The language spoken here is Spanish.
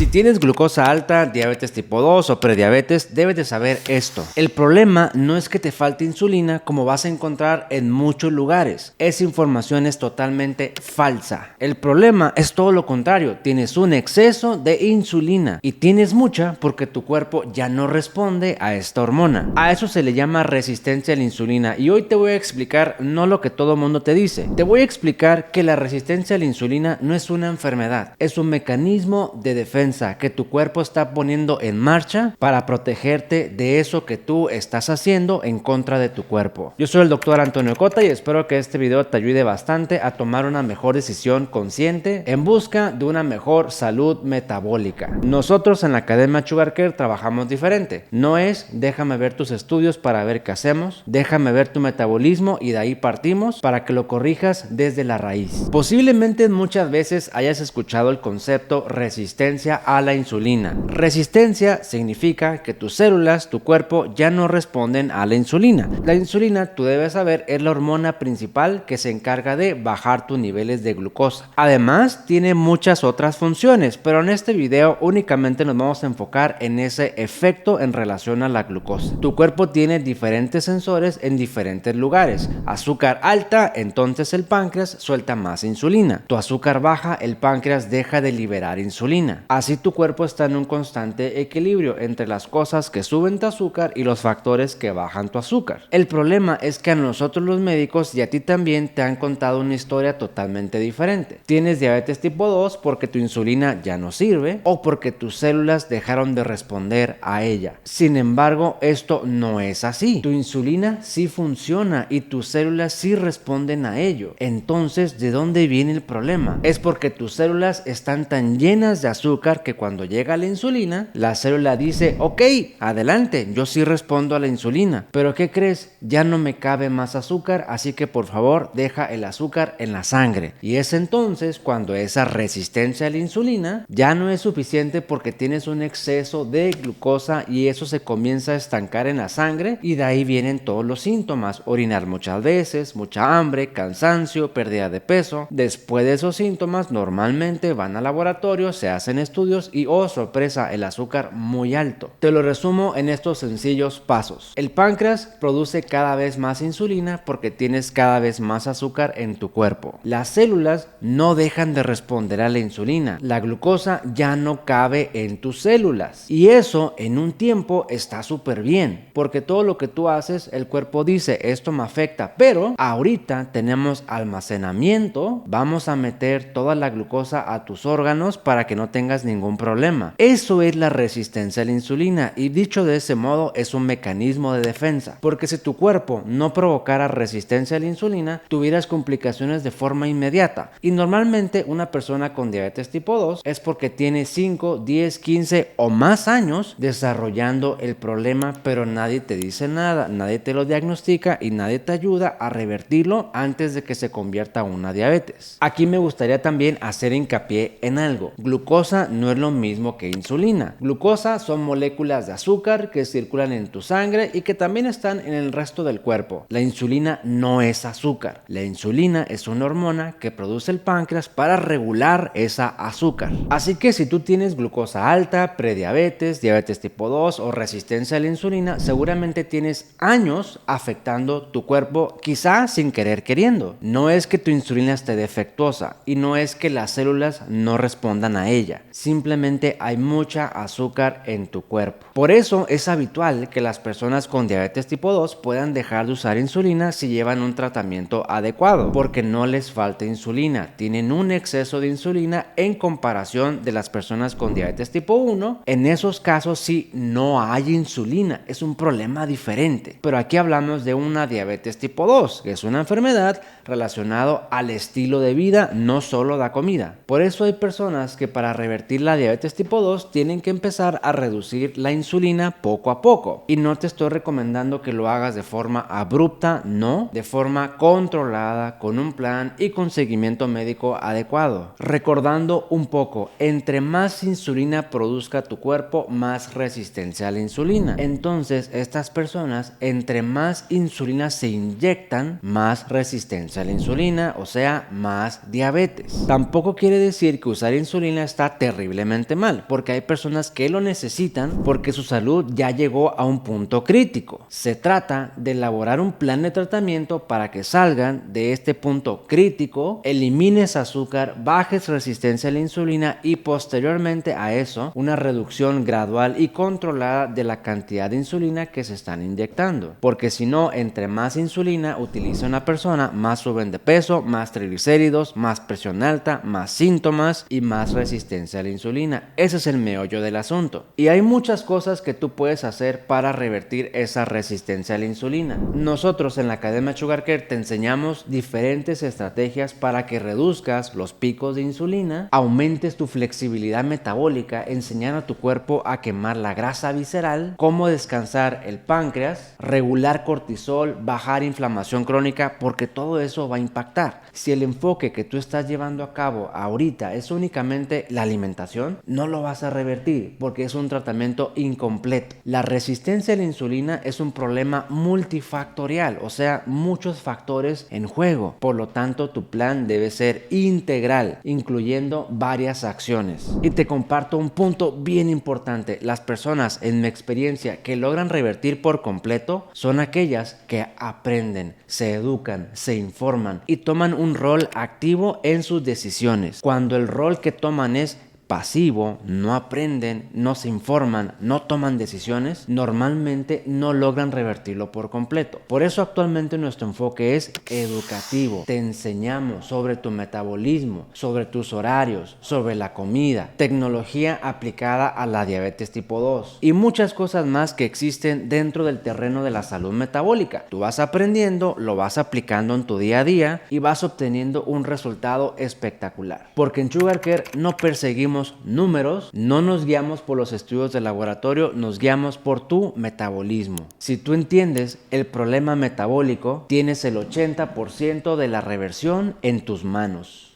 Si tienes glucosa alta, diabetes tipo 2 o prediabetes, debes de saber esto. El problema no es que te falte insulina como vas a encontrar en muchos lugares. Esa información es totalmente falsa. El problema es todo lo contrario. Tienes un exceso de insulina y tienes mucha porque tu cuerpo ya no responde a esta hormona. A eso se le llama resistencia a la insulina y hoy te voy a explicar no lo que todo mundo te dice. Te voy a explicar que la resistencia a la insulina no es una enfermedad, es un mecanismo de defensa que tu cuerpo está poniendo en marcha para protegerte de eso que tú estás haciendo en contra de tu cuerpo. Yo soy el doctor Antonio Cota y espero que este video te ayude bastante a tomar una mejor decisión consciente en busca de una mejor salud metabólica. Nosotros en la Academia Sugar Care trabajamos diferente. No es déjame ver tus estudios para ver qué hacemos, déjame ver tu metabolismo y de ahí partimos para que lo corrijas desde la raíz. Posiblemente muchas veces hayas escuchado el concepto resistencia a la insulina. Resistencia significa que tus células, tu cuerpo ya no responden a la insulina. La insulina, tú debes saber, es la hormona principal que se encarga de bajar tus niveles de glucosa. Además, tiene muchas otras funciones, pero en este video únicamente nos vamos a enfocar en ese efecto en relación a la glucosa. Tu cuerpo tiene diferentes sensores en diferentes lugares. Azúcar alta, entonces el páncreas suelta más insulina. Tu azúcar baja, el páncreas deja de liberar insulina. Así tu cuerpo está en un constante equilibrio entre las cosas que suben tu azúcar y los factores que bajan tu azúcar. El problema es que a nosotros los médicos y a ti también te han contado una historia totalmente diferente. Tienes diabetes tipo 2 porque tu insulina ya no sirve o porque tus células dejaron de responder a ella. Sin embargo, esto no es así. Tu insulina sí funciona y tus células sí responden a ello. Entonces, ¿de dónde viene el problema? Es porque tus células están tan llenas de azúcar que cuando llega la insulina, la célula dice, ok, adelante, yo sí respondo a la insulina, pero ¿qué crees? Ya no me cabe más azúcar, así que por favor deja el azúcar en la sangre. Y es entonces cuando esa resistencia a la insulina ya no es suficiente porque tienes un exceso de glucosa y eso se comienza a estancar en la sangre y de ahí vienen todos los síntomas, orinar muchas veces, mucha hambre, cansancio, pérdida de peso. Después de esos síntomas normalmente van al laboratorio, se hacen estudios y oh sorpresa, el azúcar muy alto. Te lo resumo en estos sencillos pasos. El páncreas produce cada vez más insulina porque tienes cada vez más azúcar en tu cuerpo. Las células no dejan de responder a la insulina. La glucosa ya no cabe en tus células y eso en un tiempo está súper bien porque todo lo que tú haces el cuerpo dice esto me afecta, pero ahorita tenemos almacenamiento, vamos a meter toda la glucosa a tus órganos para que no tengas ningún problema. Eso es la resistencia a la insulina y dicho de ese modo es un mecanismo de defensa, porque si tu cuerpo no provocara resistencia a la insulina, tuvieras complicaciones de forma inmediata y normalmente una persona con diabetes tipo 2 es porque tiene 5, 10, 15 o más años desarrollando el problema, pero nadie te dice nada, nadie te lo diagnostica y nadie te ayuda a revertirlo antes de que se convierta en una diabetes. Aquí me gustaría también hacer hincapié en algo. Glucosa no es lo mismo que insulina. Glucosa son moléculas de azúcar que circulan en tu sangre y que también están en el resto del cuerpo. La insulina no es azúcar. La insulina es una hormona que produce el páncreas para regular esa azúcar. Así que si tú tienes glucosa alta, prediabetes, diabetes tipo 2 o resistencia a la insulina, seguramente tienes años afectando tu cuerpo, quizá sin querer queriendo. No es que tu insulina esté defectuosa y no es que las células no respondan a ella. Simplemente hay mucha azúcar en tu cuerpo. Por eso es habitual que las personas con diabetes tipo 2 puedan dejar de usar insulina si llevan un tratamiento adecuado, porque no les falta insulina. Tienen un exceso de insulina en comparación de las personas con diabetes tipo 1. En esos casos sí no hay insulina. Es un problema diferente. Pero aquí hablamos de una diabetes tipo 2, que es una enfermedad relacionada al estilo de vida, no solo la comida. Por eso hay personas que para revertir la diabetes tipo 2 tienen que empezar a reducir la insulina poco a poco. Y no te estoy recomendando que lo hagas de forma abrupta, no, de forma controlada, con un plan y con seguimiento médico adecuado. Recordando un poco, entre más insulina produzca tu cuerpo, más resistencia a la insulina. Entonces, estas personas, entre más insulina se inyectan, más resistencia a la insulina, o sea, más diabetes. Tampoco quiere decir que usar insulina está terrible increíblemente mal, porque hay personas que lo necesitan porque su salud ya llegó a un punto crítico. Se trata de elaborar un plan de tratamiento para que salgan de este punto crítico, elimines azúcar, bajes resistencia a la insulina y posteriormente a eso una reducción gradual y controlada de la cantidad de insulina que se están inyectando, porque si no, entre más insulina utiliza una persona, más suben de peso, más triglicéridos, más presión alta, más síntomas y más resistencia a la insulina. Ese es el meollo del asunto. Y hay muchas cosas que tú puedes hacer para revertir esa resistencia a la insulina. Nosotros en la Academia Sugar Care te enseñamos diferentes estrategias para que reduzcas los picos de insulina, aumentes tu flexibilidad metabólica, enseñar a tu cuerpo a quemar la grasa visceral, cómo descansar el páncreas, regular cortisol, bajar inflamación crónica, porque todo eso va a impactar. Si el enfoque que tú estás llevando a cabo ahorita es únicamente la alimentación, no lo vas a revertir porque es un tratamiento incompleto. La resistencia a la insulina es un problema multifactorial, o sea, muchos factores en juego. Por lo tanto, tu plan debe ser integral, incluyendo varias acciones. Y te comparto un punto bien importante. Las personas, en mi experiencia, que logran revertir por completo son aquellas que aprenden, se educan, se informan y toman un rol activo en sus decisiones. Cuando el rol que toman es pasivo, no aprenden, no se informan, no toman decisiones, normalmente no logran revertirlo por completo. Por eso actualmente nuestro enfoque es educativo. Te enseñamos sobre tu metabolismo, sobre tus horarios, sobre la comida, tecnología aplicada a la diabetes tipo 2 y muchas cosas más que existen dentro del terreno de la salud metabólica. Tú vas aprendiendo, lo vas aplicando en tu día a día y vas obteniendo un resultado espectacular. Porque en Sugar Care no perseguimos números, no nos guiamos por los estudios de laboratorio, nos guiamos por tu metabolismo. Si tú entiendes el problema metabólico, tienes el 80% de la reversión en tus manos.